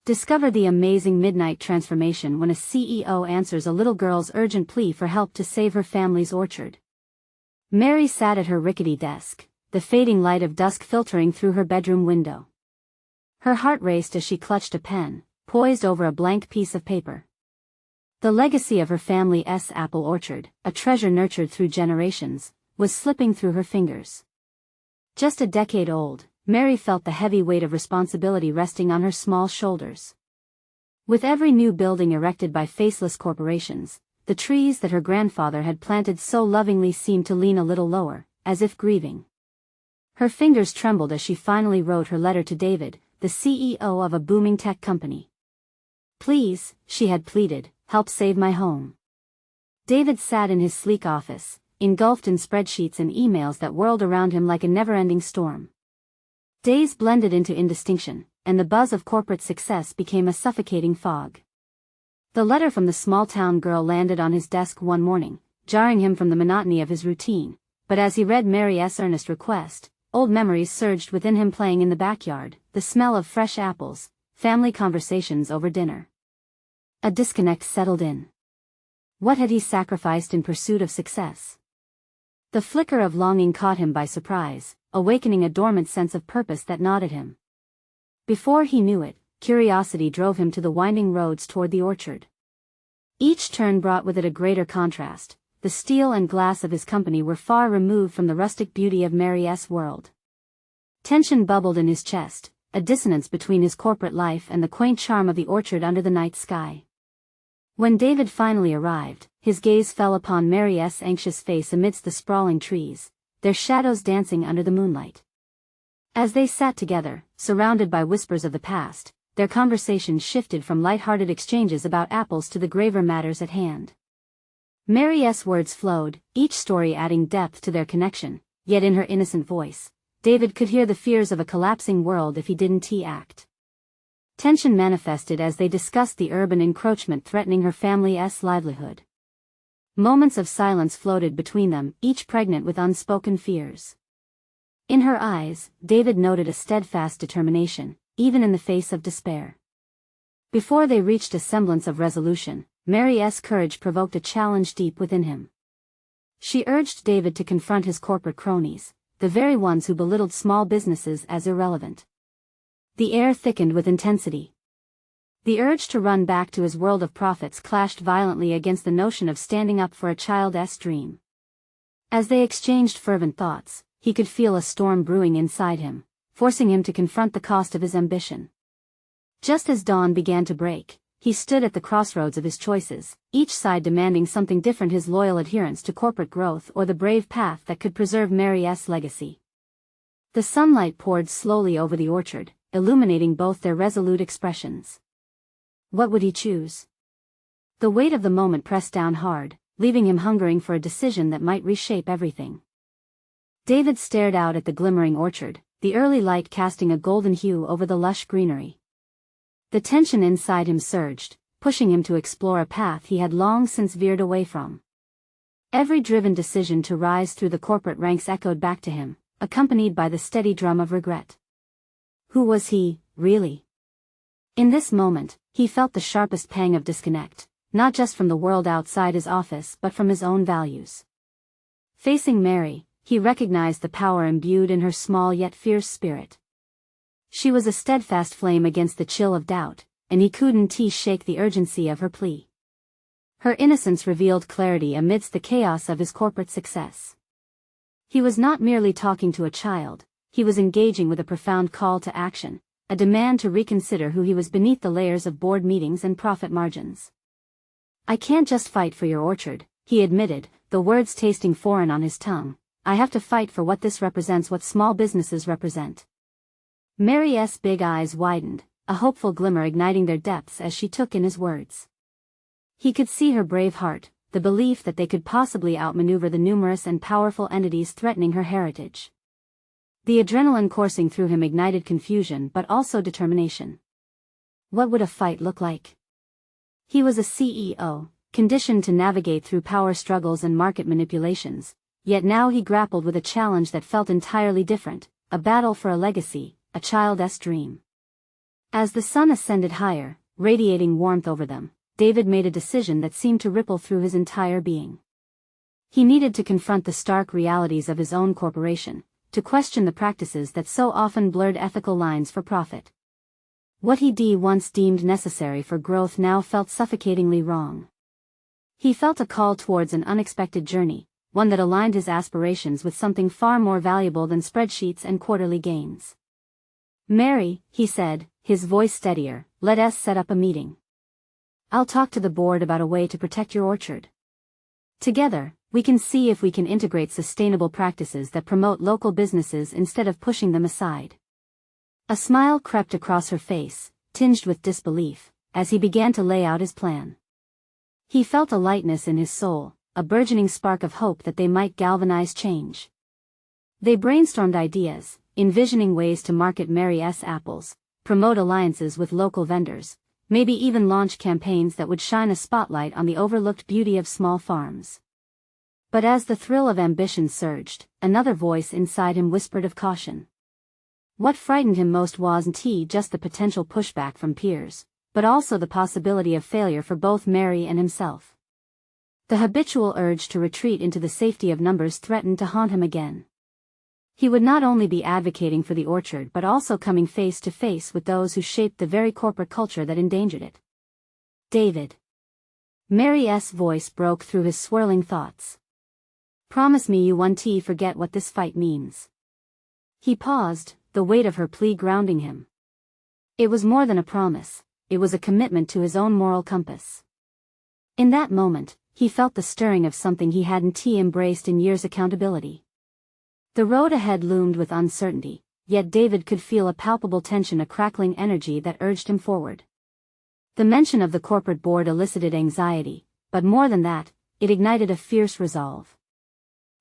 Discover the amazing midnight transformation when a CEO answers a little girl's urgent plea for help to save her family's orchard. Mary sat at her rickety desk, the fading light of dusk filtering through her bedroom window. Her heart raced as she clutched a pen, poised over a blank piece of paper. The legacy of her family's apple orchard, a treasure nurtured through generations, was slipping through her fingers. Just a decade old, Mary felt the heavy weight of responsibility resting on her small shoulders. With every new building erected by faceless corporations, the trees that her grandfather had planted so lovingly seemed to lean a little lower, as if grieving. Her fingers trembled as she finally wrote her letter to David, the CEO of a booming tech company. "Please," she had pleaded, "help save my home." David sat in his sleek office, engulfed in spreadsheets and emails that whirled around him like a never-ending storm. Days blended into indistinction, and the buzz of corporate success became a suffocating fog. The letter from the small-town girl landed on his desk one morning, jarring him from the monotony of his routine, but as he read Mary's earnest request, old memories surged within him, playing in the backyard, the smell of fresh apples, family conversations over dinner. A disconnect settled in. What had he sacrificed in pursuit of success? The flicker of longing caught him by surprise, awakening a dormant sense of purpose that gnawed at him. Before he knew it, curiosity drove him to the winding roads toward the orchard. Each turn brought with it a greater contrast. The steel and glass of his company were far removed from the rustic beauty of Mary's world. Tension bubbled in his chest, a dissonance between his corporate life and the quaint charm of the orchard under the night sky. When David finally arrived, his gaze fell upon Mary's anxious face amidst the sprawling trees, their shadows dancing under the moonlight. As they sat together, surrounded by whispers of the past, their conversation shifted from light-hearted exchanges about apples to the graver matters at hand. Mary's words flowed, each story adding depth to their connection, yet in her innocent voice, David could hear the fears of a collapsing world if he didn't act. Tension manifested as they discussed the urban encroachment threatening her family's livelihood. Moments of silence floated between them, each pregnant with unspoken fears. In her eyes, David noted a steadfast determination, even in the face of despair. Before they reached a semblance of resolution, Mary's courage provoked a challenge deep within him. She urged David to confront his corporate cronies, the very ones who belittled small businesses as irrelevant. The air thickened with intensity. The urge to run back to his world of profits clashed violently against the notion of standing up for a child's dream. As they exchanged fervent thoughts, he could feel a storm brewing inside him, forcing him to confront the cost of his ambition. Just as dawn began to break, he stood at the crossroads of his choices, each side demanding something different: his loyal adherence to corporate growth or the brave path that could preserve Mary's legacy. The sunlight poured slowly over the orchard, illuminating both their resolute expressions. What would he choose? The weight of the moment pressed down hard, leaving him hungering for a decision that might reshape everything. David stared out at the glimmering orchard, the early light casting a golden hue over the lush greenery. The tension inside him surged, pushing him to explore a path he had long since veered away from. Every driven decision to rise through the corporate ranks echoed back to him, accompanied by the steady drum of regret. Who was he, really? In this moment, he felt the sharpest pang of disconnect, not just from the world outside his office but from his own values. Facing Mary, he recognized the power imbued in her small yet fierce spirit. She was a steadfast flame against the chill of doubt, and he couldn't shake the urgency of her plea. Her innocence revealed clarity amidst the chaos of his corporate success. He was not merely talking to a child, he was engaging with a profound call to action, a demand to reconsider who he was beneath the layers of board meetings and profit margins. "I can't just fight for your orchard," he admitted, the words tasting foreign on his tongue. "I have to fight for what this represents, what small businesses represent." Mary's big eyes widened, a hopeful glimmer igniting their depths as she took in his words. He could see her brave heart, the belief that they could possibly outmaneuver the numerous and powerful entities threatening her heritage. The adrenaline coursing through him ignited confusion but also determination. What would a fight look like? He was a CEO, conditioned to navigate through power struggles and market manipulations, yet now he grappled with a challenge that felt entirely different, a battle for a legacy, a child's dream. As the sun ascended higher, radiating warmth over them, David made a decision that seemed to ripple through his entire being. He needed to confront the stark realities of his own corporation, to question the practices that so often blurred ethical lines for profit. What he once deemed necessary for growth now felt suffocatingly wrong. He felt a call towards an unexpected journey, one that aligned his aspirations with something far more valuable than spreadsheets and quarterly gains. "Mary," he said, his voice steadier, "let us set up a meeting. I'll talk to the board about a way to protect your orchard. Together, we can see if we can integrate sustainable practices that promote local businesses instead of pushing them aside." A smile crept across her face, tinged with disbelief, as he began to lay out his plan. He felt a lightness in his soul, a burgeoning spark of hope that they might galvanize change. They brainstormed ideas, envisioning ways to market Mary's apples, promote alliances with local vendors, maybe even launch campaigns that would shine a spotlight on the overlooked beauty of small farms. But as the thrill of ambition surged, another voice inside him whispered of caution. What frightened him most wasn't just the potential pushback from peers, but also the possibility of failure for both Mary and himself. The habitual urge to retreat into the safety of numbers threatened to haunt him again. He would not only be advocating for the orchard but also coming face to face with those who shaped the very corporate culture that endangered it. "David." Mary's voice broke through his swirling thoughts. "Promise me you won't forget what this fight means." He paused, the weight of her plea grounding him. It was more than a promise, it was a commitment to his own moral compass. In that moment, he felt the stirring of something he hadn't embraced in years: accountability. The road ahead loomed with uncertainty, yet David could feel a palpable tension, a crackling energy that urged him forward. The mention of the corporate board elicited anxiety, but more than that, it ignited a fierce resolve.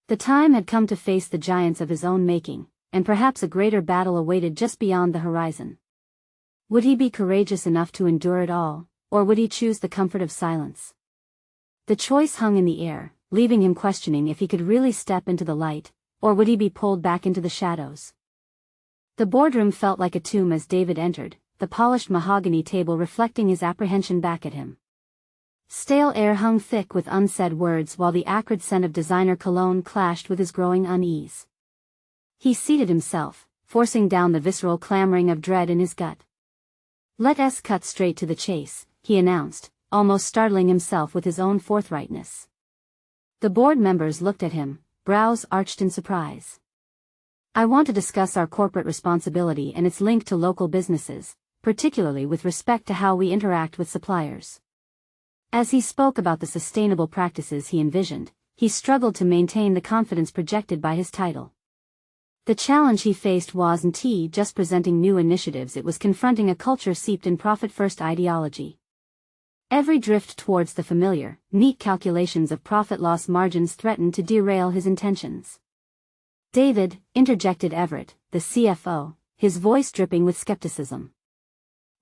The time had come to face the giants of his own making, and perhaps a greater battle awaited just beyond the horizon. Would he be courageous enough to endure it all, or would he choose the comfort of silence? The choice hung in the air, leaving him questioning if he could really step into the light, or would he be pulled back into the shadows. The boardroom felt like a tomb as David entered, the polished mahogany table reflecting his apprehension back at him. Stale air hung thick with unsaid words while the acrid scent of designer cologne clashed with his growing unease. He seated himself, forcing down the visceral clamoring of dread in his gut. "Let us cut straight to the chase," he announced, almost startling himself with his own forthrightness. The board members looked at him, brows arched in surprise. "I want to discuss our corporate responsibility and its link to local businesses, particularly with respect to how we interact with suppliers." As he spoke about the sustainable practices he envisioned, he struggled to maintain the confidence projected by his title. The challenge he faced wasn't just presenting new initiatives, it was confronting a culture steeped in profit-first ideology. Every drift towards the familiar, neat calculations of profit-loss margins threatened to derail his intentions. "David," interjected Everett, the CFO, his voice dripping with skepticism.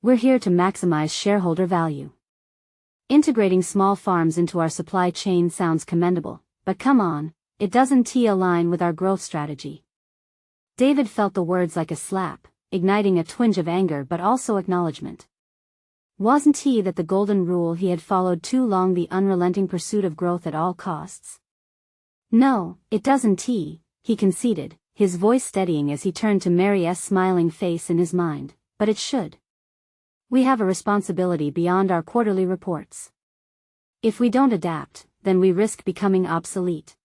"We're here to maximize shareholder value. Integrating small farms into our supply chain sounds commendable, but come on, it doesn't align with our growth strategy." David felt the words like a slap, igniting a twinge of anger but also acknowledgement. Wasn't that the golden rule he had followed too long, the unrelenting pursuit of growth at all costs? "No, it doesn't," he conceded, his voice steadying as he turned to Mary's smiling face in his mind, "but it should. We have a responsibility beyond our quarterly reports. If we don't adapt, then we risk becoming obsolete.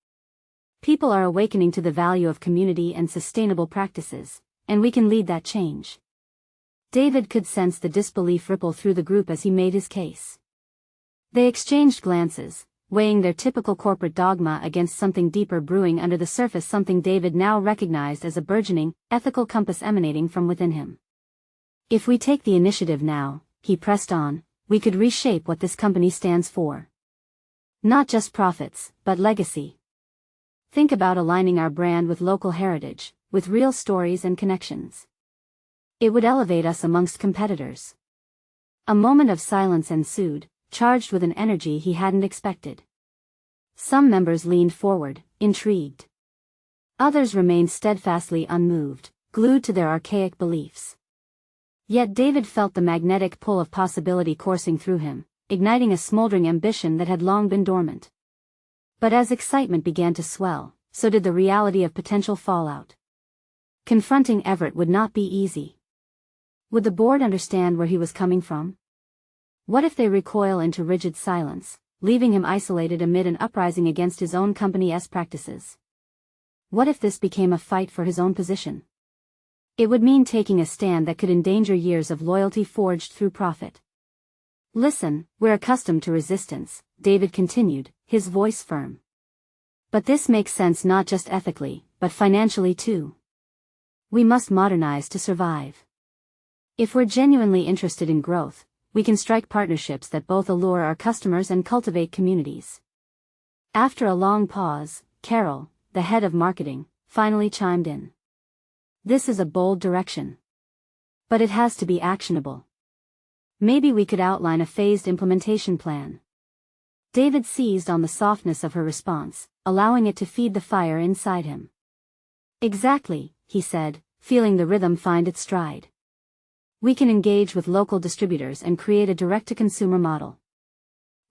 People are awakening to the value of community and sustainable practices, and we can lead that change." David could sense the disbelief ripple through the group as he made his case. They exchanged glances, weighing their typical corporate dogma against something deeper brewing under the surface, something David now recognized as a burgeoning, ethical compass emanating from within him. "If we take the initiative now," he pressed on, "we could reshape what this company stands for. Not just profits, but legacy. Think about aligning our brand with local heritage, with real stories and connections. It would elevate us amongst competitors." A moment of silence ensued, charged with an energy he hadn't expected. Some members leaned forward, intrigued. Others remained steadfastly unmoved, glued to their archaic beliefs. Yet David felt the magnetic pull of possibility coursing through him, igniting a smoldering ambition that had long been dormant. But as excitement began to swell, so did the reality of potential fallout. Confronting Everett would not be easy. Would the board understand where he was coming from? What if they recoil into rigid silence, leaving him isolated amid an uprising against his own company's practices? What if this became a fight for his own position? It would mean taking a stand that could endanger years of loyalty forged through profit. Listen, we're accustomed to resistance, David continued, his voice firm. But this makes sense not just ethically, but financially too. We must modernize to survive. If we're genuinely interested in growth, we can strike partnerships that both allure our customers and cultivate communities. After a long pause, Carol, the head of marketing, finally chimed in. This is a bold direction. But it has to be actionable. Maybe we could outline a phased implementation plan. David seized on the softness of her response, allowing it to feed the fire inside him. Exactly, he said, feeling the rhythm find its stride. We can engage with local distributors and create a direct-to-consumer model.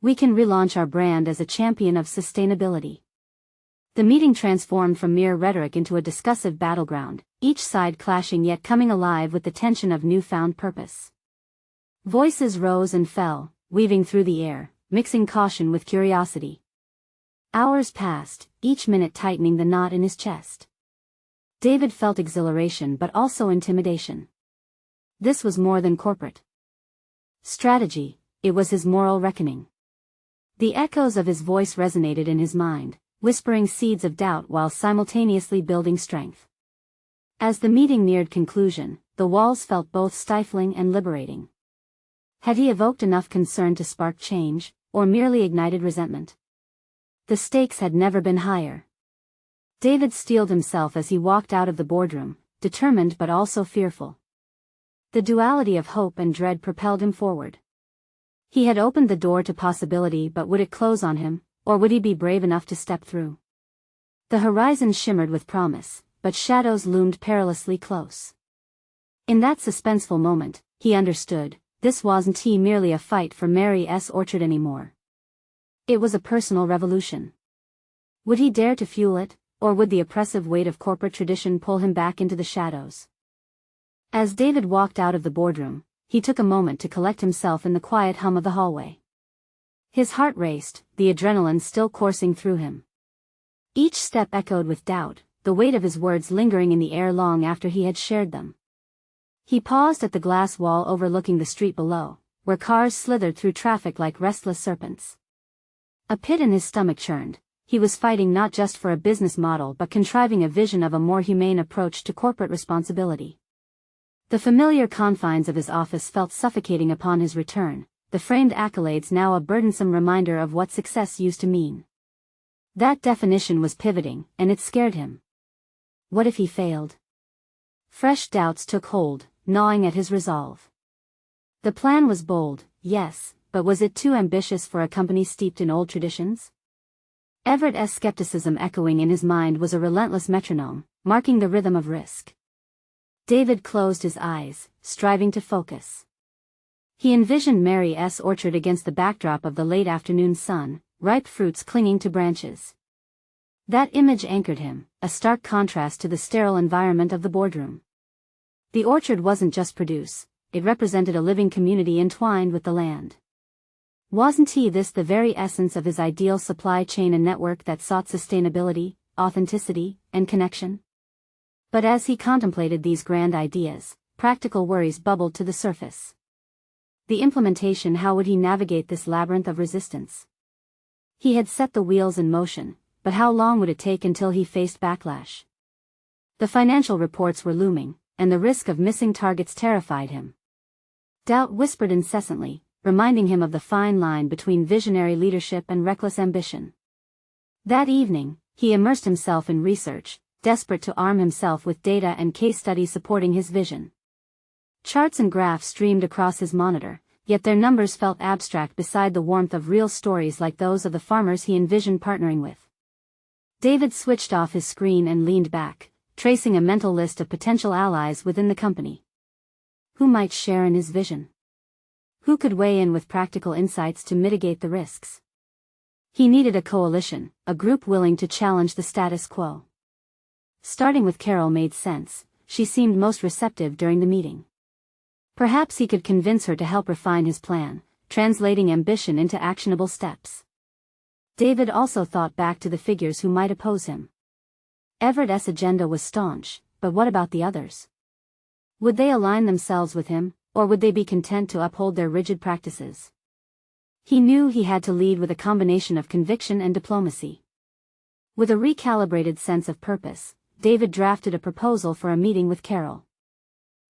We can relaunch our brand as a champion of sustainability. The meeting transformed from mere rhetoric into a discussive battleground, each side clashing yet coming alive with the tension of newfound purpose. Voices rose and fell, weaving through the air, mixing caution with curiosity. Hours passed, each minute tightening the knot in his chest. David felt exhilaration but also intimidation. This was more than corporate strategy, it was his moral reckoning. The echoes of his voice resonated in his mind, whispering seeds of doubt while simultaneously building strength. As the meeting neared conclusion, the walls felt both stifling and liberating. Had he evoked enough concern to spark change, or merely ignited resentment? The stakes had never been higher. David steeled himself as he walked out of the boardroom, determined but also fearful. The duality of hope and dread propelled him forward. He had opened the door to possibility, but would it close on him, or would he be brave enough to step through? The horizon shimmered with promise, but shadows loomed perilously close. In that suspenseful moment, he understood, this wasn't merely a fight for Mary's orchard anymore. It was a personal revolution. Would he dare to fuel it, or would the oppressive weight of corporate tradition pull him back into the shadows? As David walked out of the boardroom, he took a moment to collect himself in the quiet hum of the hallway. His heart raced, the adrenaline still coursing through him. Each step echoed with doubt, the weight of his words lingering in the air long after he had shared them. He paused at the glass wall overlooking the street below, where cars slithered through traffic like restless serpents. A pit in his stomach churned. He was fighting not just for a business model but contriving a vision of a more humane approach to corporate responsibility. The familiar confines of his office felt suffocating upon his return, the framed accolades now a burdensome reminder of what success used to mean. That definition was pivoting, and it scared him. What if he failed? Fresh doubts took hold, gnawing at his resolve. The plan was bold, yes, but was it too ambitious for a company steeped in old traditions? Everett's skepticism echoing in his mind was a relentless metronome, marking the rhythm of risk. David closed his eyes, striving to focus. He envisioned Mary's orchard against the backdrop of the late afternoon sun, ripe fruits clinging to branches. That image anchored him, a stark contrast to the sterile environment of the boardroom. The orchard wasn't just produce, it represented a living community entwined with the land. Wasn't this the very essence of his ideal supply chain, a network that sought sustainability, authenticity, and connection? But as he contemplated these grand ideas, practical worries bubbled to the surface. The implementation, how would he navigate this labyrinth of resistance? He had set the wheels in motion, but how long would it take until he faced backlash? The financial reports were looming, and the risk of missing targets terrified him. Doubt whispered incessantly, reminding him of the fine line between visionary leadership and reckless ambition. That evening, he immersed himself in research, desperate to arm himself with data and case studies supporting his vision. Charts and graphs streamed across his monitor, yet their numbers felt abstract beside the warmth of real stories like those of the farmers he envisioned partnering with. David switched off his screen and leaned back, tracing a mental list of potential allies within the company. Who might share in his vision? Who could weigh in with practical insights to mitigate the risks? He needed a coalition, a group willing to challenge the status quo. Starting with Carol made sense. She seemed most receptive during the meeting. Perhaps he could convince her to help refine his plan, translating ambition into actionable steps. David also thought back to the figures who might oppose him. Everett's agenda was staunch, but what about the others? Would they align themselves with him, or would they be content to uphold their rigid practices? He knew he had to lead with a combination of conviction and diplomacy. With a recalibrated sense of purpose, David drafted a proposal for a meeting with Carol.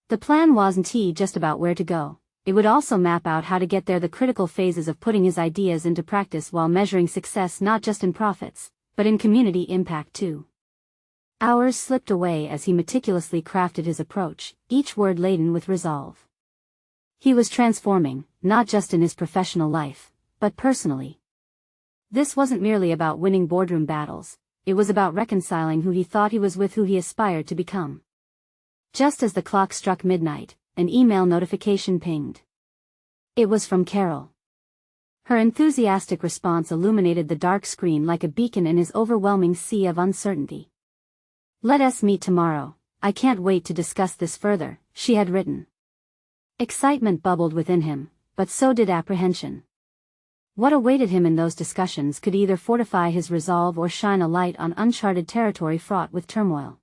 The plan wasn't just about where to go, it would also map out how to get there, the critical phases of putting his ideas into practice while measuring success not just in profits, but in community impact too. Hours slipped away as he meticulously crafted his approach, each word laden with resolve. He was transforming, not just in his professional life, but personally. This wasn't merely about winning boardroom battles, it was about reconciling who he thought he was with who he aspired to become. Just as the clock struck midnight, an email notification pinged. It was from Carol. Her enthusiastic response illuminated the dark screen like a beacon in his overwhelming sea of uncertainty. "Let us meet tomorrow, I can't wait to discuss this further," she had written. Excitement bubbled within him, but so did apprehension. What awaited him in those discussions could either fortify his resolve or shine a light on uncharted territory fraught with turmoil.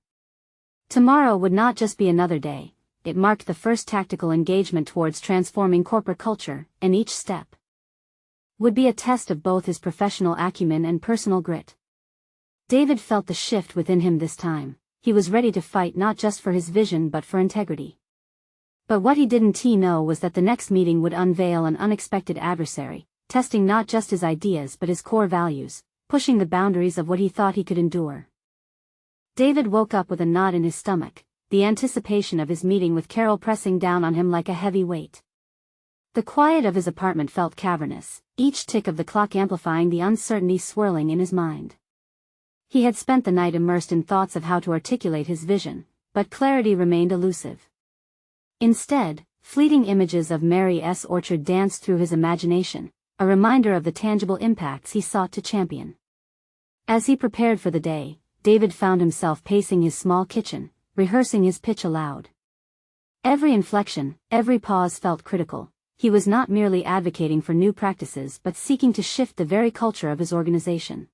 Tomorrow would not just be another day, it marked the first tactical engagement towards transforming corporate culture, and each step would be a test of both his professional acumen and personal grit. David felt the shift within him this time. He was ready to fight not just for his vision but for integrity. But what he didn't know was that the next meeting would unveil an unexpected adversary, testing not just his ideas but his core values, pushing the boundaries of what he thought he could endure. David woke up with a knot in his stomach, the anticipation of his meeting with Carol pressing down on him like a heavy weight. The quiet of his apartment felt cavernous, each tick of the clock amplifying the uncertainty swirling in his mind. He had spent the night immersed in thoughts of how to articulate his vision, but clarity remained elusive. Instead, fleeting images of Mary's orchard danced through his imagination, a reminder of the tangible impacts he sought to champion. As he prepared for the day, David found himself pacing his small kitchen, rehearsing his pitch aloud. Every inflection, every pause felt critical. He was not merely advocating for new practices but seeking to shift the very culture of his organization.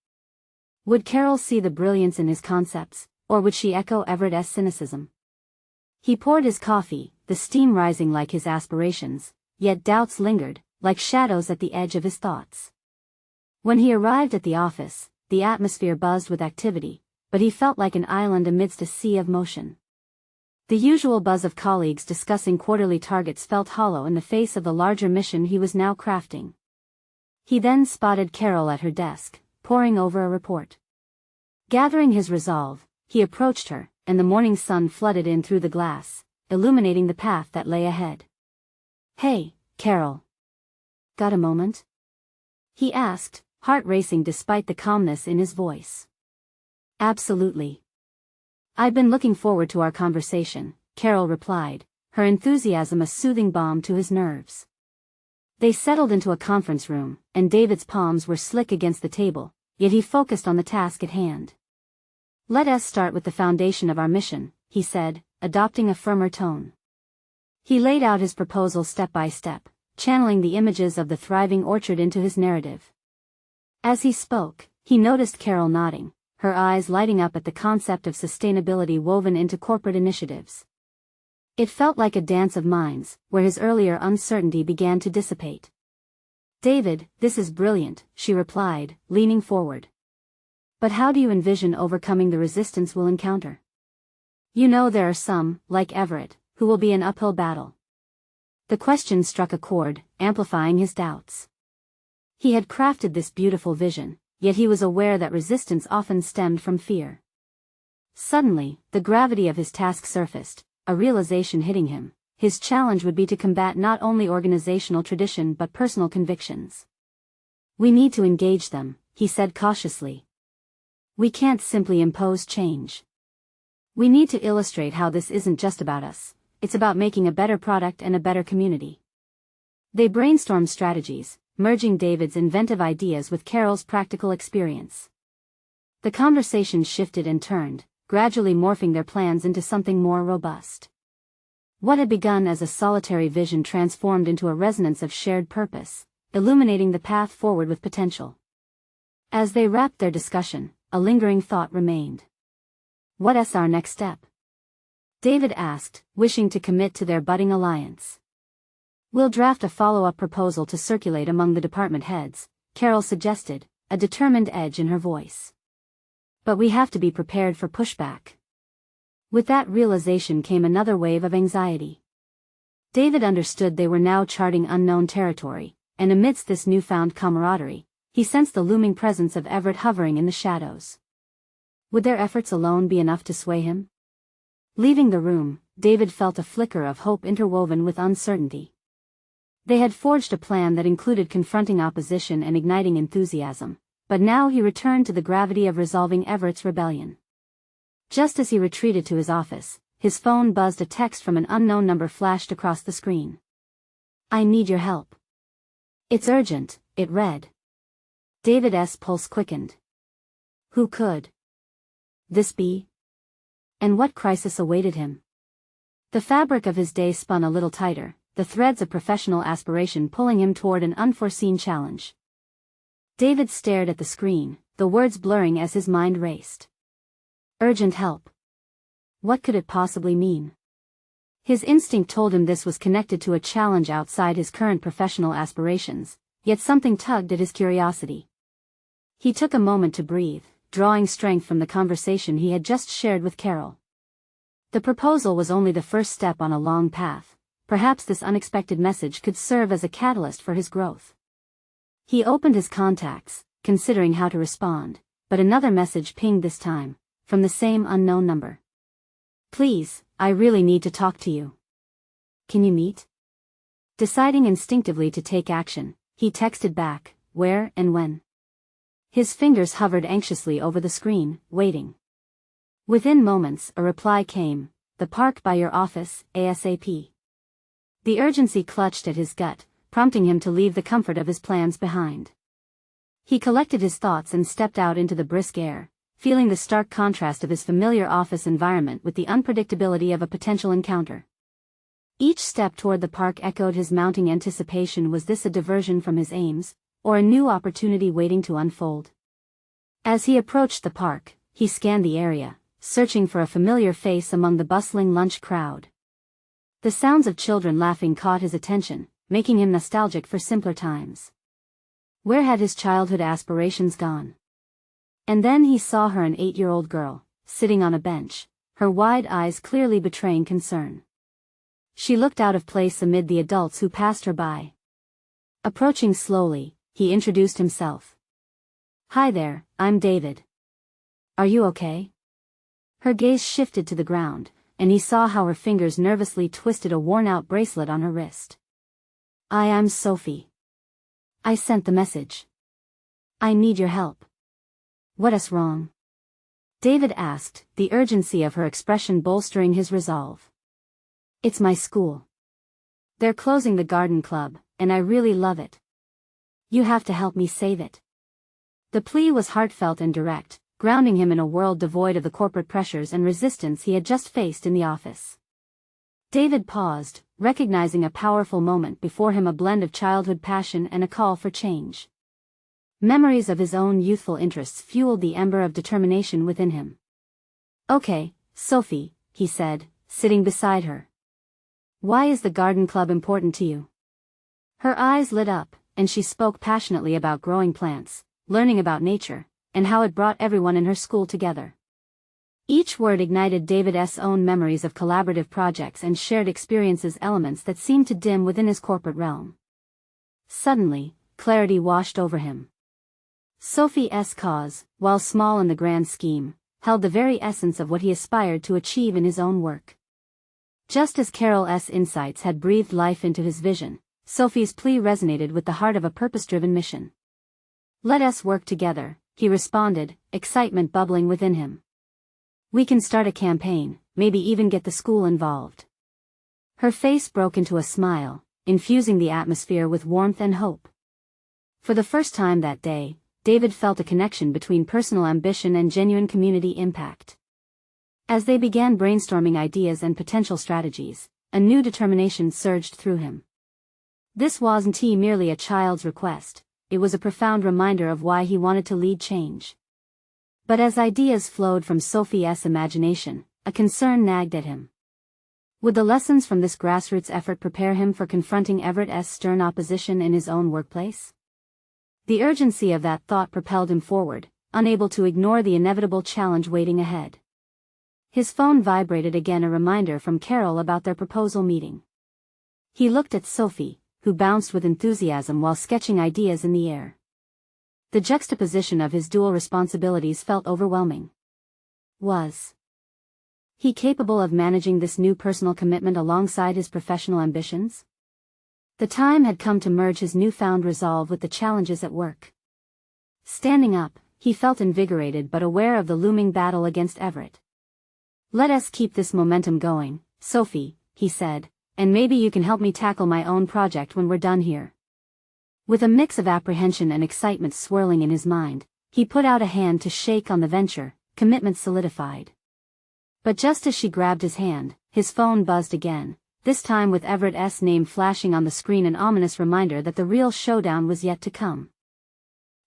Would Carol see the brilliance in his concepts, or would she echo Everett's cynicism? He poured his coffee, the steam rising like his aspirations, yet doubts lingered, like shadows at the edge of his thoughts. When he arrived at the office, the atmosphere buzzed with activity, but he felt like an island amidst a sea of motion. The usual buzz of colleagues discussing quarterly targets felt hollow in the face of the larger mission he was now crafting. He then spotted Carol at her desk, poring over a report. Gathering his resolve, he approached her, and the morning sun flooded in through the glass, illuminating the path that lay ahead. "Hey, Carol. Got a moment?" he asked, heart racing despite the calmness in his voice. "Absolutely. I've been looking forward to our conversation," Carol replied, her enthusiasm a soothing balm to his nerves. They settled into a conference room, and David's palms were slick against the table, yet he focused on the task at hand. "Let us start with the foundation of our mission," he said, adopting a firmer tone. He laid out his proposal step by step, channeling the images of the thriving orchard into his narrative. As he spoke, he noticed Carol nodding, her eyes lighting up at the concept of sustainability woven into corporate initiatives. It felt like a dance of minds, where his earlier uncertainty began to dissipate. "David, this is brilliant," she replied, leaning forward. "But how do you envision overcoming the resistance we'll encounter? You know there are some, like Everett, who will be an uphill battle." The question struck a chord, amplifying his doubts. He had crafted this beautiful vision, yet he was aware that resistance often stemmed from fear. Suddenly, the gravity of his task surfaced, a realization hitting him. His challenge would be to combat not only organizational tradition but personal convictions. "We need to engage them," he said cautiously. "We can't simply impose change. We need to illustrate how this isn't just about us, it's about making a better product and a better community. They brainstormed strategies, merging David's inventive ideas with Carol's practical experience. The conversation shifted and turned, gradually morphing their plans into something more robust. What had begun as a solitary vision transformed into a resonance of shared purpose, illuminating the path forward with potential. As they wrapped their discussion, a lingering thought remained. What's our next step? David asked, wishing to commit to their budding alliance. We'll draft a follow-up proposal to circulate among the department heads, Carol suggested, a determined edge in her voice. But we have to be prepared for pushback. With that realization came another wave of anxiety. David understood they were now charting unknown territory, and amidst this newfound camaraderie, he sensed the looming presence of Everett hovering in the shadows. Would their efforts alone be enough to sway him? Leaving the room, David felt a flicker of hope interwoven with uncertainty. They had forged a plan that included confronting opposition and igniting enthusiasm, but now he returned to the gravity of resolving Everett's rebellion. Just as he retreated to his office, his phone buzzed. A text from an unknown number flashed across the screen. "I need your help. It's urgent," it read. David's pulse quickened. Who could this be? And what crisis awaited him? The fabric of his day spun a little tighter, the threads of professional aspiration pulling him toward an unforeseen challenge. David stared at the screen, the words blurring as his mind raced. Urgent help. What could it possibly mean? His instinct told him this was connected to a challenge outside his current professional aspirations, yet something tugged at his curiosity. He took a moment to breathe, drawing strength from the conversation he had just shared with Carol. The proposal was only the first step on a long path. Perhaps this unexpected message could serve as a catalyst for his growth. He opened his contacts, considering how to respond, but another message pinged this time, from the same unknown number. "Please, I really need to talk to you. Can you meet?" Deciding instinctively to take action, he texted back, "Where and when?" His fingers hovered anxiously over the screen, waiting. Within moments, a reply came, "The park by your office, ASAP." The urgency clutched at his gut, prompting him to leave the comfort of his plans behind. He collected his thoughts and stepped out into the brisk air, feeling the stark contrast of his familiar office environment with the unpredictability of a potential encounter. Each step toward the park echoed his mounting anticipation. Was this a diversion from his aims, or a new opportunity waiting to unfold? As he approached the park, he scanned the area, searching for a familiar face among the bustling lunch crowd. The sounds of children laughing caught his attention, making him nostalgic for simpler times. Where had his childhood aspirations gone? And then he saw her, an 8-year-old girl, sitting on a bench, her wide eyes clearly betraying concern. She looked out of place amid the adults who passed her by. Approaching slowly, he introduced himself. "Hi there, I'm David. Are you okay?" Her gaze shifted to the ground, and he saw how her fingers nervously twisted a worn-out bracelet on her wrist. I'm Sophie. I sent the message. I need your help." "What's wrong?" David asked, the urgency of her expression bolstering his resolve. "It's my school. They're closing the garden club, and I really love it. You have to help me save it." The plea was heartfelt and direct, grounding him in a world devoid of the corporate pressures and resistance he had just faced in the office. David paused, recognizing a powerful moment before him, a blend of childhood passion and a call for change. Memories of his own youthful interests fueled the ember of determination within him. "Okay, Sophie," he said, sitting beside her. "Why is the garden club important to you?" Her eyes lit up, and she spoke passionately about growing plants, learning about nature, and how it brought everyone in her school together. Each word ignited David's own memories of collaborative projects and shared experiences, elements that seemed to dim within his corporate realm. Suddenly, clarity washed over him. Sophie's cause, while small in the grand scheme, held the very essence of what he aspired to achieve in his own work. Just as Carol's insights had breathed life into his vision, Sophie's plea resonated with the heart of a purpose-driven mission. "Let us work together," he responded, excitement bubbling within him. "We can start a campaign, maybe even get the school involved." Her face broke into a smile, infusing the atmosphere with warmth and hope. For the first time that day, David felt a connection between personal ambition and genuine community impact. As they began brainstorming ideas and potential strategies, a new determination surged through him. This wasn't merely a child's request, it was a profound reminder of why he wanted to lead change. But as ideas flowed from Sophie's imagination, a concern nagged at him. Would the lessons from this grassroots effort prepare him for confronting Everett's stern opposition in his own workplace? The urgency of that thought propelled him forward, unable to ignore the inevitable challenge waiting ahead. His phone vibrated again, a reminder from Carol about their proposal meeting. He looked at Sophie, who bounced with enthusiasm while sketching ideas in the air. The juxtaposition of his dual responsibilities felt overwhelming. Was he capable of managing this new personal commitment alongside his professional ambitions? The time had come to merge his newfound resolve with the challenges at work. Standing up, he felt invigorated but aware of the looming battle against Everett. "Let us keep this momentum going, Sophie," he said, "and maybe you can help me tackle my own project when we're done here." With a mix of apprehension and excitement swirling in his mind, he put out a hand to shake on the venture, commitment solidified. But just as she grabbed his hand, his phone buzzed again, this time with Everett's name flashing on the screen, an ominous reminder that the real showdown was yet to come.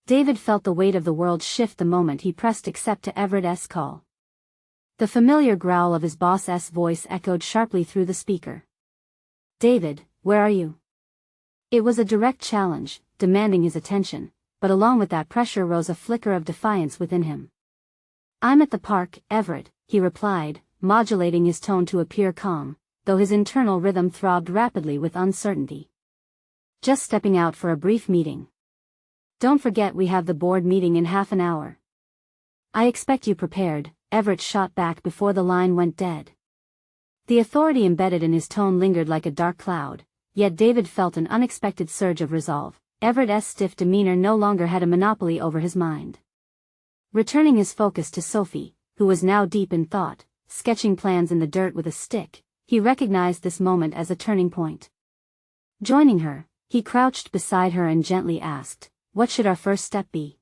David felt the weight of the world shift the moment he pressed accept to Everett's call. The familiar growl of his boss's voice echoed sharply through the speaker. "David, where are you?" It was a direct challenge, demanding his attention, but along with that pressure rose a flicker of defiance within him. "I'm at the park, Everett," he replied, modulating his tone to appear calm, though his internal rhythm throbbed rapidly with uncertainty. "Just stepping out for a brief meeting. Don't forget we have the board meeting in half an hour." "I expect you prepared," Everett shot back before the line went dead. The authority embedded in his tone lingered like a dark cloud, yet David felt an unexpected surge of resolve. Everett's stiff demeanor no longer had a monopoly over his mind. Returning his focus to Sophie, who was now deep in thought, sketching plans in the dirt with a stick, he recognized this moment as a turning point. Joining her, he crouched beside her and gently asked, "What should our first step be?"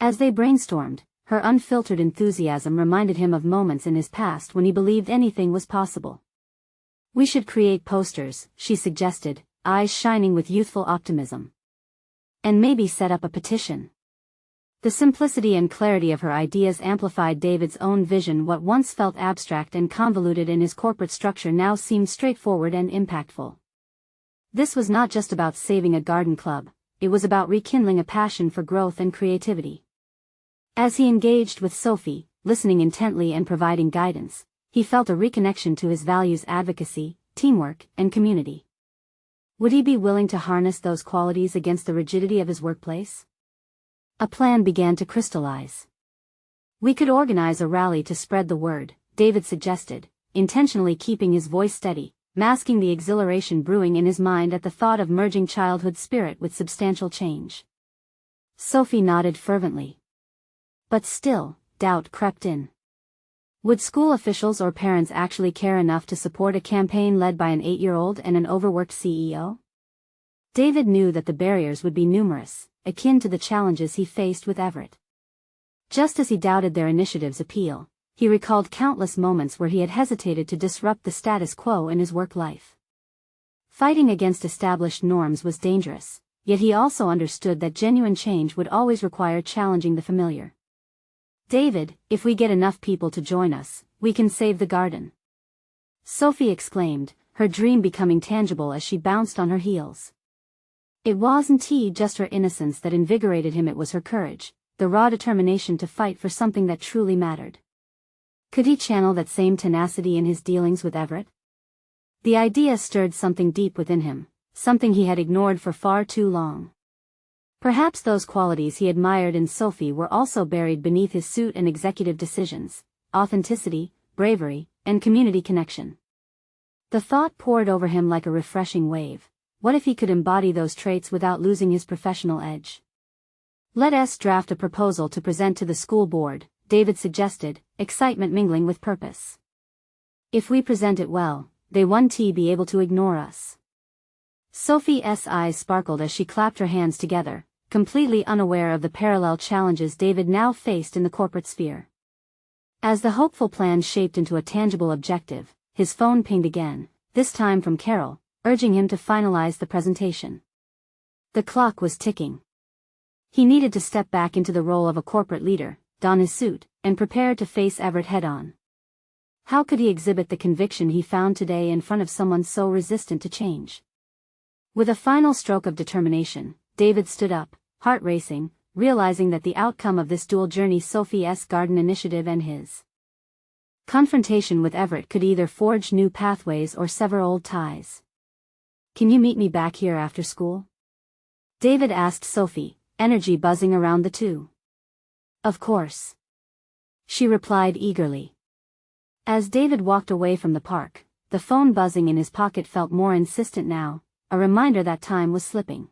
As they brainstormed, her unfiltered enthusiasm reminded him of moments in his past when he believed anything was possible. "We should create posters," she suggested, eyes shining with youthful optimism. "And maybe set up a petition." The simplicity and clarity of her ideas amplified David's own vision. What once felt abstract and convoluted in his corporate structure now seemed straightforward and impactful. This was not just about saving a garden club, it was about rekindling a passion for growth and creativity. As he engaged with Sophie, listening intently and providing guidance, he felt a reconnection to his values: advocacy, teamwork, and community. Would he be willing to harness those qualities against the rigidity of his workplace? A plan began to crystallize. "We could organize a rally to spread the word," David suggested, intentionally keeping his voice steady, masking the exhilaration brewing in his mind at the thought of merging childhood spirit with substantial change. Sophie nodded fervently. But still, doubt crept in. Would school officials or parents actually care enough to support a campaign led by an 8-year-old and an overworked CEO? David knew that the barriers would be numerous, akin to the challenges he faced with Everett. Just as he doubted their initiative's appeal, he recalled countless moments where he had hesitated to disrupt the status quo in his work life. Fighting against established norms was dangerous, yet he also understood that genuine change would always require challenging the familiar. "David, if we get enough people to join us, we can save the garden," Sophie exclaimed, her dream becoming tangible as she bounced on her heels. It wasn't just her innocence that invigorated him, it was her courage, the raw determination to fight for something that truly mattered. Could he channel that same tenacity in his dealings with Everett? The idea stirred something deep within him, something he had ignored for far too long. Perhaps those qualities he admired in Sophie were also buried beneath his suit and executive decisions: authenticity, bravery, and community connection. The thought poured over him like a refreshing wave. What if he could embody those traits without losing his professional edge? "Let us draft a proposal to present to the school board," David suggested, excitement mingling with purpose. "If we present it well, they won't be able to ignore us. Sophie's eyes sparkled as she clapped her hands together, completely unaware of the parallel challenges David now faced in the corporate sphere. As the hopeful plan shaped into a tangible objective, his phone pinged again, this time from Carol, urging him to finalize the presentation. The clock was ticking. He needed to step back into the role of a corporate leader, don his suit, and prepare to face Everett head-on. How could he exhibit the conviction he found today in front of someone so resistant to change? With a final stroke of determination, David stood up, heart racing, realizing that the outcome of this dual journey, Sophie's garden initiative and his confrontation with Everett, could either forge new pathways or sever old ties. "Can you meet me back here after school?" David asked Sophie, energy buzzing around the two. "Of course," she replied eagerly. As David walked away from the park, the phone buzzing in his pocket felt more insistent now, a reminder that time was slipping.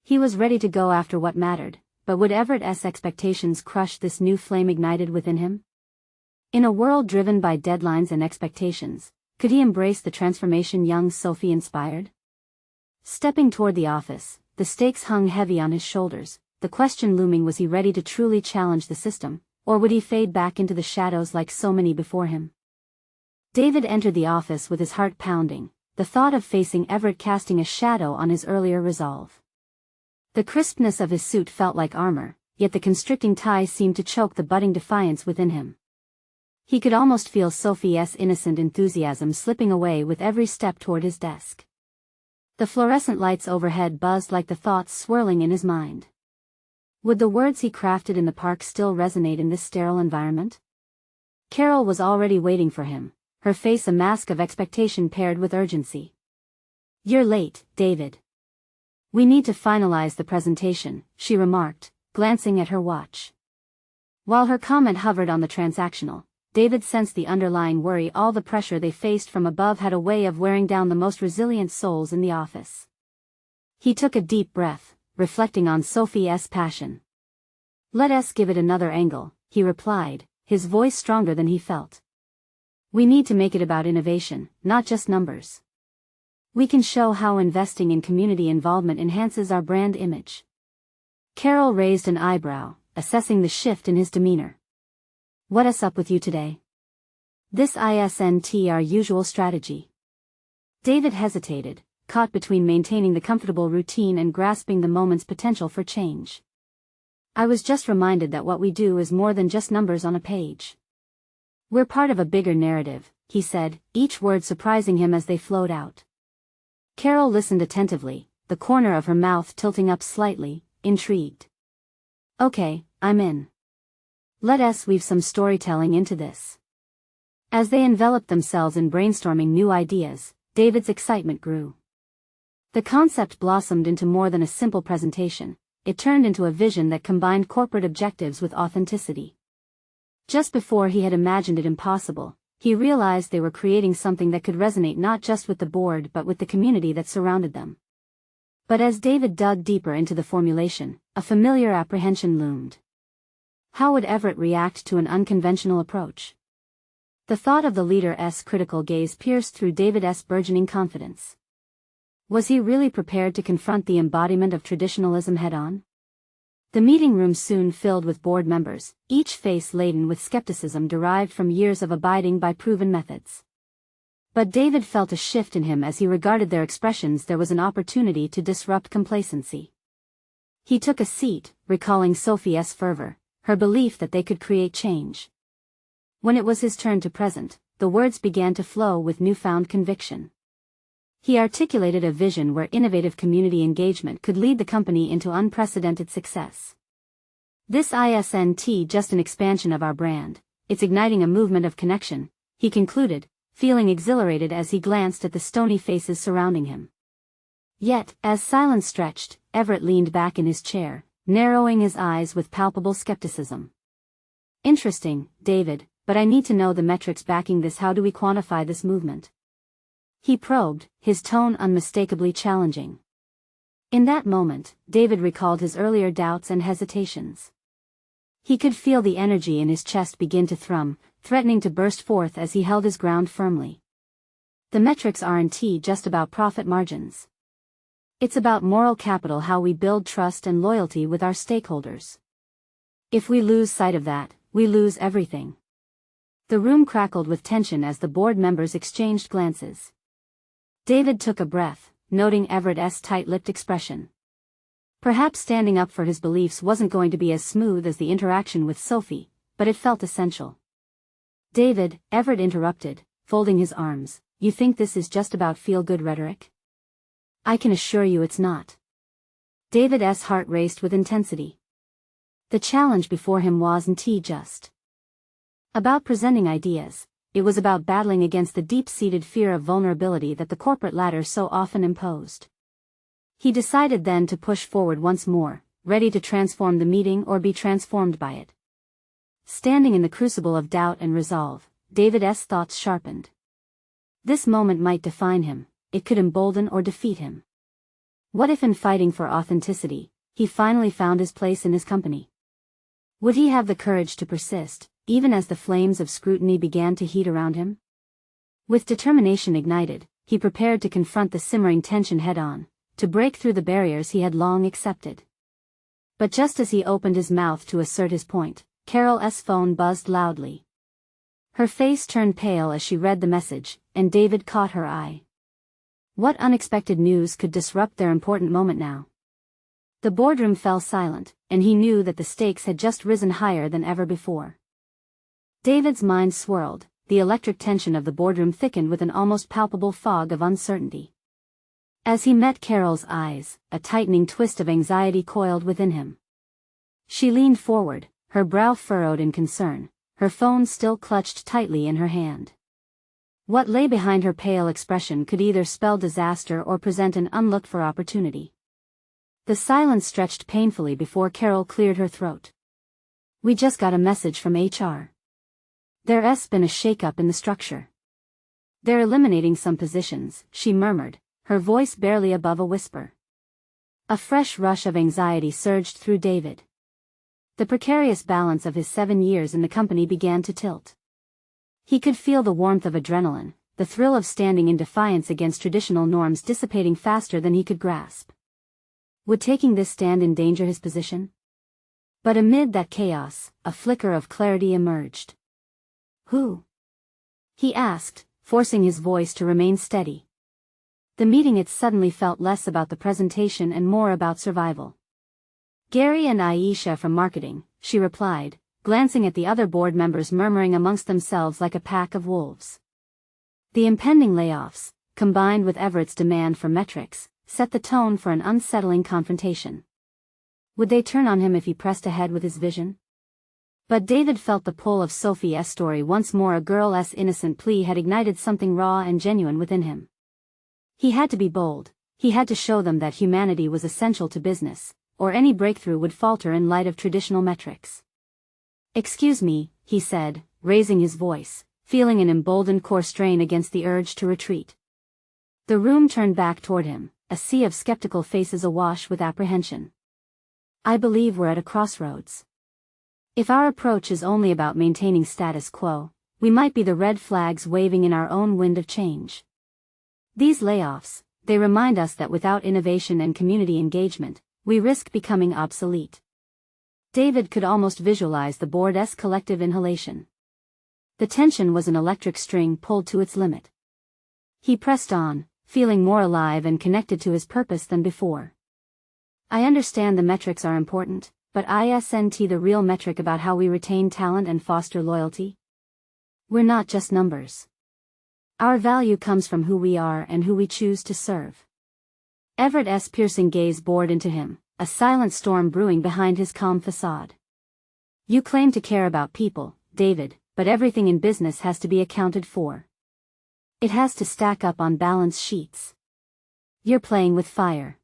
He was ready to go after what mattered, but would Everett's expectations crush this new flame ignited within him? In a world driven by deadlines and expectations, could he embrace the transformation young Sophie inspired? Stepping toward the office, the stakes hung heavy on his shoulders, the question looming: was he ready to truly challenge the system, or would he fade back into the shadows like so many before him? David entered the office with his heart pounding, the thought of facing Everett casting a shadow on his earlier resolve. The crispness of his suit felt like armor, yet the constricting tie seemed to choke the budding defiance within him. He could almost feel Sophie's innocent enthusiasm slipping away with every step toward his desk. The fluorescent lights overhead buzzed like the thoughts swirling in his mind. Would the words he crafted in the park still resonate in this sterile environment? Carol was already waiting for him, her face a mask of expectation paired with urgency. "You're late, David. We need to finalize the presentation," she remarked, glancing at her watch. While her comment hovered on the transactional, David sensed the underlying worry. All the pressure they faced from above had a way of wearing down the most resilient souls in the office. He took a deep breath, reflecting on Sophie's passion. "Let us give it another angle," he replied, his voice stronger than he felt. "We need to make it about innovation, not just numbers. We can show how investing in community involvement enhances our brand image." Carol raised an eyebrow, assessing the shift in his demeanor. "What's up with you today? This isn't our usual strategy." David hesitated, caught between maintaining the comfortable routine and grasping the moment's potential for change. "I was just reminded that what we do is more than just numbers on a page. We're part of a bigger narrative," he said, each word surprising him as they flowed out. Carol listened attentively, the corner of her mouth tilting up slightly, intrigued. "Okay, I'm in. Let us weave some storytelling into this." As they enveloped themselves in brainstorming new ideas, David's excitement grew. The concept blossomed into more than a simple presentation. It turned into a vision that combined corporate objectives with authenticity. Just before he had imagined it impossible, he realized they were creating something that could resonate not just with the board but with the community that surrounded them. But as David dug deeper into the formulation, a familiar apprehension loomed. How would Everett react to an unconventional approach? The thought of the leader's critical gaze pierced through David's burgeoning confidence. Was he really prepared to confront the embodiment of traditionalism head-on? The meeting room soon filled with board members, each face laden with skepticism derived from years of abiding by proven methods. But David felt a shift in him as he regarded their expressions. There was an opportunity to disrupt complacency. He took a seat, recalling Sophie's fervor, her belief that they could create change. When it was his turn to present, the words began to flow with newfound conviction. He articulated a vision where innovative community engagement could lead the company into unprecedented success. "This isn't just an expansion of our brand, it's igniting a movement of connection," he concluded, feeling exhilarated as he glanced at the stony faces surrounding him. Yet, as silence stretched, Everett leaned back in his chair, narrowing his eyes with palpable skepticism. "Interesting, David, but I need to know the metrics backing this. How do we quantify this movement?" he probed, his tone unmistakably challenging. In that moment, David recalled his earlier doubts and hesitations. He could feel the energy in his chest begin to thrum, threatening to burst forth as he held his ground firmly. The metrics aren't just about profit margins. It's about moral capital, how we build trust and loyalty with our stakeholders. If we lose sight of that, we lose everything. The room crackled with tension as the board members exchanged glances. David took a breath, noting Everett's tight-lipped expression. Perhaps standing up for his beliefs wasn't going to be as smooth as the interaction with Sophie, but it felt essential. David, Everett interrupted, folding his arms, you think this is just about feel-good rhetoric? I can assure you it's not. David's heart raced with intensity. The challenge before him wasn't just about presenting ideas, it was about battling against the deep-seated fear of vulnerability that the corporate ladder so often imposed. He decided then to push forward once more, ready to transform the meeting or be transformed by it. Standing in the crucible of doubt and resolve, David's thoughts sharpened. This moment might define him, it could embolden or defeat him. What if in fighting for authenticity, he finally found his place in his company? Would he have the courage to persist, even as the flames of scrutiny began to heat around him? With determination ignited, he prepared to confront the simmering tension head-on, to break through the barriers he had long accepted. But just as he opened his mouth to assert his point, Carol's phone buzzed loudly. Her face turned pale as she read the message, and David caught her eye. What unexpected news could disrupt their important moment now? The boardroom fell silent, and he knew that the stakes had just risen higher than ever before. David's mind swirled, the electric tension of the boardroom thickened with an almost palpable fog of uncertainty. As he met Carol's eyes, a tightening twist of anxiety coiled within him. She leaned forward, her brow furrowed in concern, her phone still clutched tightly in her hand. What lay behind her pale expression could either spell disaster or present an unlooked-for opportunity. The silence stretched painfully before Carol cleared her throat. We just got a message from HR. There's been a shake-up in the structure. They're eliminating some positions, she murmured, her voice barely above a whisper. A fresh rush of anxiety surged through David. The precarious balance of his 7 years in the company began to tilt. He could feel the warmth of adrenaline, the thrill of standing in defiance against traditional norms dissipating faster than he could grasp. Would taking this stand endanger his position? But amid that chaos, a flicker of clarity emerged. Who? He asked, forcing his voice to remain steady. The meeting it suddenly felt less about the presentation and more about survival. Gary and Aisha from marketing, she replied, glancing at the other board members murmuring amongst themselves like a pack of wolves. The impending layoffs, combined with Everett's demand for metrics, set the tone for an unsettling confrontation. Would they turn on him if he pressed ahead with his vision? But David felt the pull of Sophie's story once more. A girl's innocent plea had ignited something raw and genuine within him. He had to be bold, he had to show them that humanity was essential to business, or any breakthrough would falter in light of traditional metrics. Excuse me, he said, raising his voice, feeling an emboldened core strain against the urge to retreat. The room turned back toward him, a sea of skeptical faces awash with apprehension. I believe we're at a crossroads. If our approach is only about maintaining status quo, we might be the red flags waving in our own wind of change. These layoffs, they remind us that without innovation and community engagement, we risk becoming obsolete. David could almost visualize the board's collective inhalation. The tension was an electric string pulled to its limit. He pressed on, feeling more alive and connected to his purpose than before. I understand the metrics are important, but isn't the real metric about how we retain talent and foster loyalty? We're not just numbers. Our value comes from who we are and who we choose to serve. Everett's piercing gaze bored into him, a silent storm brewing behind his calm facade. You claim to care about people, David, but everything in business has to be accounted for. It has to stack up on balance sheets. You're playing with fire.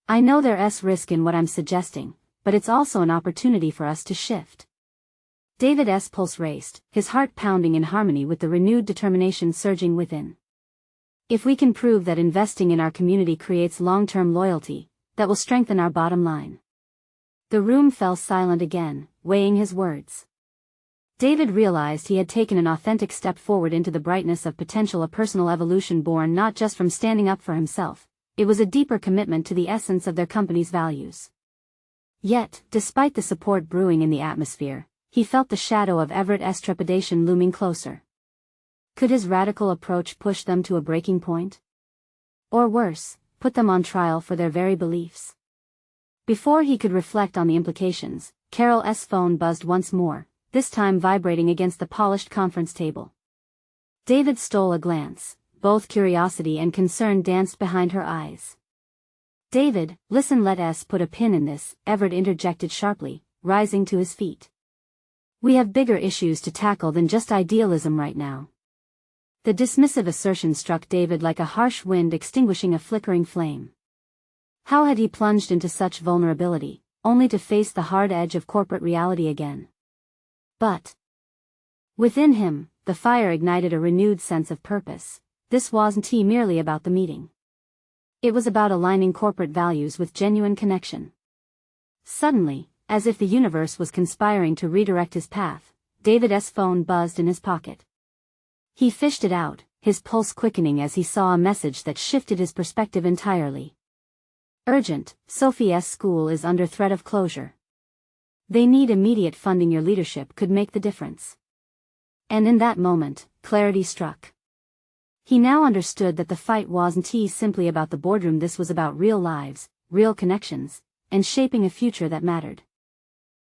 I know there's risk in what I'm suggesting, but it's also an opportunity for us to shift. David's pulse raced, his heart pounding in harmony with the renewed determination surging within. If we can prove that investing in our community creates long-term loyalty, that will strengthen our bottom line. The room fell silent again, weighing his words. David realized he had taken an authentic step forward into the brightness of potential, a personal evolution born not just from standing up for himself. It was a deeper commitment to the essence of their company's values. Yet, despite the support brewing in the atmosphere, he felt the shadow of Everett's trepidation looming closer. Could his radical approach push them to a breaking point? Or worse, put them on trial for their very beliefs? Before he could reflect on the implications, Carol's phone buzzed once more, this time vibrating against the polished conference table. David stole a glance. Both curiosity and concern danced behind her eyes. "David, listen, let us put a pin in this," Everett interjected sharply, rising to his feet. "We have bigger issues to tackle than just idealism right now." The dismissive assertion struck David like a harsh wind extinguishing a flickering flame. How had he plunged into such vulnerability, only to face the hard edge of corporate reality again? But within him, the fire ignited a renewed sense of purpose. This wasn't merely about the meeting. It was about aligning corporate values with genuine connection. Suddenly, as if the universe was conspiring to redirect his path, David's phone buzzed in his pocket. He fished it out, his pulse quickening as he saw a message that shifted his perspective entirely. "Urgent, Sophie's school is under threat of closure. They need immediate funding. Your leadership could make the difference." And in that moment, clarity struck. He now understood that the fight wasn't simply about the boardroom. This was about real lives, real connections, and shaping a future that mattered.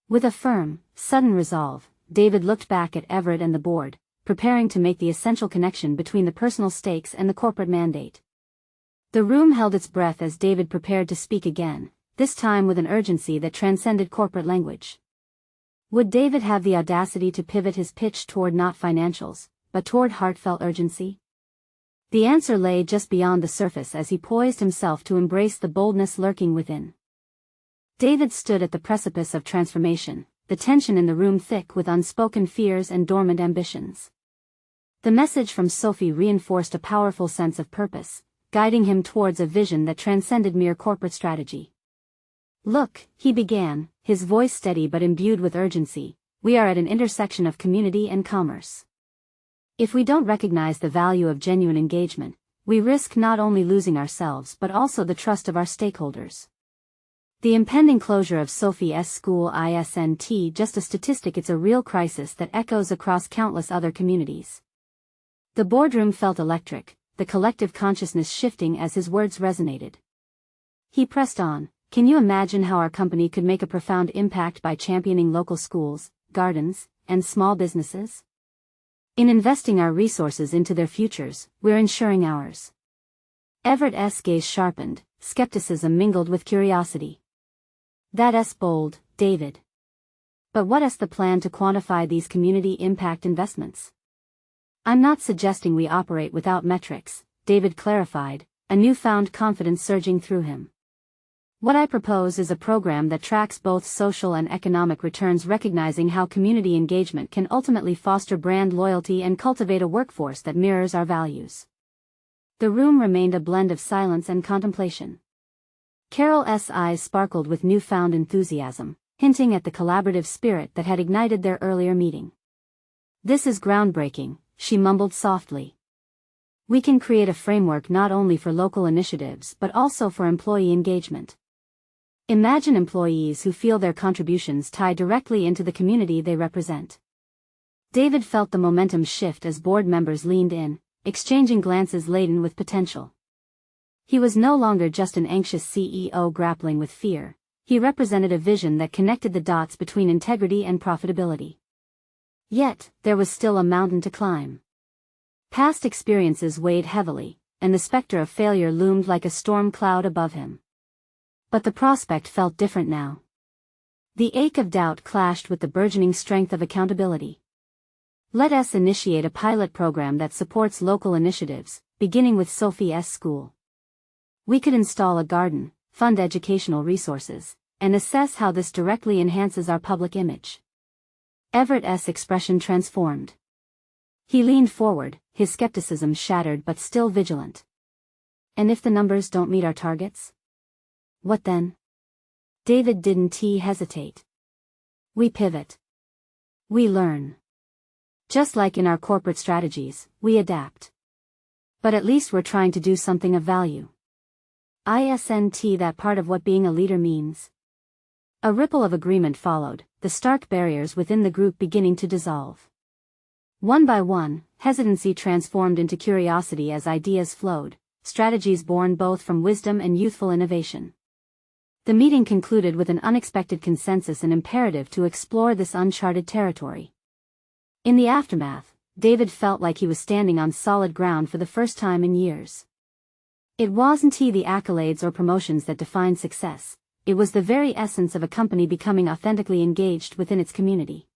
With a firm, sudden resolve, David looked back at Everett and the board, preparing to make the essential connection between the personal stakes and the corporate mandate. The room held its breath as David prepared to speak again, this time with an urgency that transcended corporate language. Would David have the audacity to pivot his pitch toward not financials, but toward heartfelt urgency? The answer lay just beyond the surface as he poised himself to embrace the boldness lurking within. David stood at the precipice of transformation, the tension in the room thick with unspoken fears and dormant ambitions. The message from Sophie reinforced a powerful sense of purpose, guiding him towards a vision that transcended mere corporate strategy. "Look," he began, his voice steady but imbued with urgency, "we are at an intersection of community and commerce. If we don't recognize the value of genuine engagement, we risk not only losing ourselves but also the trust of our stakeholders. The impending closure of Sophie's school isn't just a statistic, it's a real crisis that echoes across countless other communities." The boardroom felt electric, the collective consciousness shifting as his words resonated. He pressed on, "Can you imagine how our company could make a profound impact by championing local schools, gardens, and small businesses? In investing our resources into their futures, we're ensuring ours." Everett's gaze sharpened, skepticism mingled with curiosity. "That's bold, David. But what's the plan to quantify these community impact investments?" "I'm not suggesting we operate without metrics," David clarified, a newfound confidence surging through him. "What I propose is a program that tracks both social and economic returns, recognizing how community engagement can ultimately foster brand loyalty and cultivate a workforce that mirrors our values." The room remained a blend of silence and contemplation. Carol's eyes sparkled with newfound enthusiasm, hinting at the collaborative spirit that had ignited their earlier meeting. "This is groundbreaking," she mumbled softly. "We can create a framework not only for local initiatives but also for employee engagement. Imagine employees who feel their contributions tie directly into the community they represent." David felt the momentum shift as board members leaned in, exchanging glances laden with potential. He was no longer just an anxious CEO grappling with fear, he represented a vision that connected the dots between integrity and profitability. Yet, there was still a mountain to climb. Past experiences weighed heavily, and the specter of failure loomed like a storm cloud above him. But the prospect felt different now. The ache of doubt clashed with the burgeoning strength of accountability. "Let us initiate a pilot program that supports local initiatives, beginning with Sophie's school. We could install a garden, fund educational resources, and assess how this directly enhances our public image." Everett's expression transformed. He leaned forward, his skepticism shattered but still vigilant. "And if the numbers don't meet our targets? What then?" David didn't hesitate. "We pivot. We learn. Just like in our corporate strategies, we adapt. But at least we're trying to do something of value. Isn't that part of what being a leader means? A ripple of agreement followed, the stark barriers within the group beginning to dissolve. One by one, hesitancy transformed into curiosity as ideas flowed, strategies born both from wisdom and youthful innovation. The meeting concluded with an unexpected consensus and imperative to explore this uncharted territory. In the aftermath, David felt like he was standing on solid ground for the first time in years. It wasn't the accolades or promotions that defined success, it was the very essence of a company becoming authentically engaged within its community.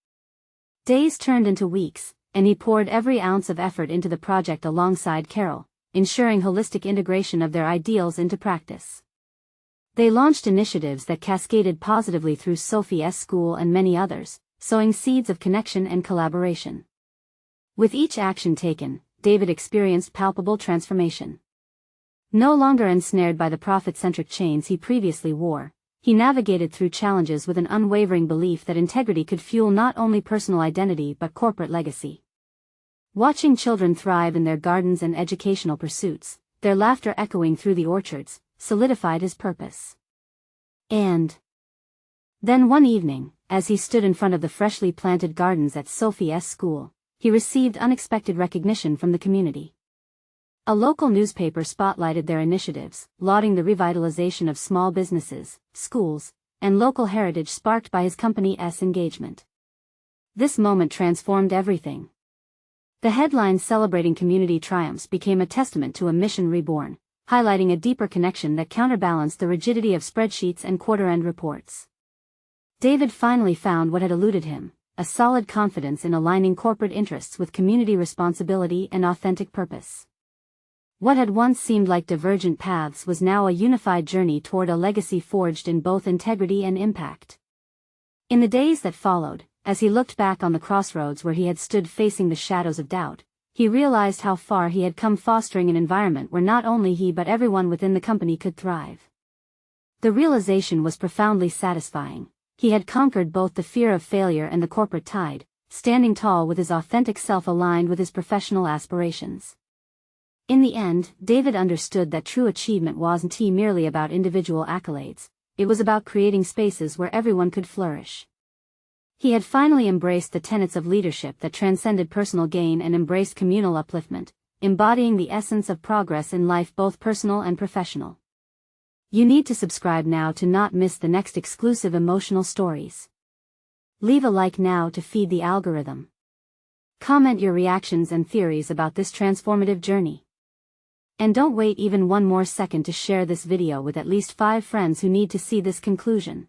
Days turned into weeks, and he poured every ounce of effort into the project alongside Carol, ensuring holistic integration of their ideals into practice. They launched initiatives that cascaded positively through Sophie's school and many others, sowing seeds of connection and collaboration. With each action taken, David experienced palpable transformation. No longer ensnared by the profit-centric chains he previously wore, he navigated through challenges with an unwavering belief that integrity could fuel not only personal identity but corporate legacy. Watching children thrive in their gardens and educational pursuits, their laughter echoing through the orchards, solidified his purpose. And then one evening, as he stood in front of the freshly planted gardens at Sophie's school, he received unexpected recognition from the community. A local newspaper spotlighted their initiatives, lauding the revitalization of small businesses, schools, and local heritage sparked by his company's engagement. This moment transformed everything. The headlines celebrating community triumphs became a testament to a mission reborn, highlighting a deeper connection that counterbalanced the rigidity of spreadsheets and quarter-end reports. David finally found what had eluded him, a solid confidence in aligning corporate interests with community responsibility and authentic purpose. What had once seemed like divergent paths was now a unified journey toward a legacy forged in both integrity and impact. In the days that followed, as he looked back on the crossroads where he had stood facing the shadows of doubt, he realized how far he had come, fostering an environment where not only he but everyone within the company could thrive. The realization was profoundly satisfying. He had conquered both the fear of failure and the corporate tide, standing tall with his authentic self aligned with his professional aspirations. In the end, David understood that true achievement wasn't merely about individual accolades, it was about creating spaces where everyone could flourish. He had finally embraced the tenets of leadership that transcended personal gain and embraced communal upliftment, embodying the essence of progress in life, both personal and professional. You need to subscribe now to not miss the next exclusive emotional stories. Leave a like now to feed the algorithm. Comment your reactions and theories about this transformative journey. And don't wait even one more second to share this video with at least 5 friends who need to see this conclusion.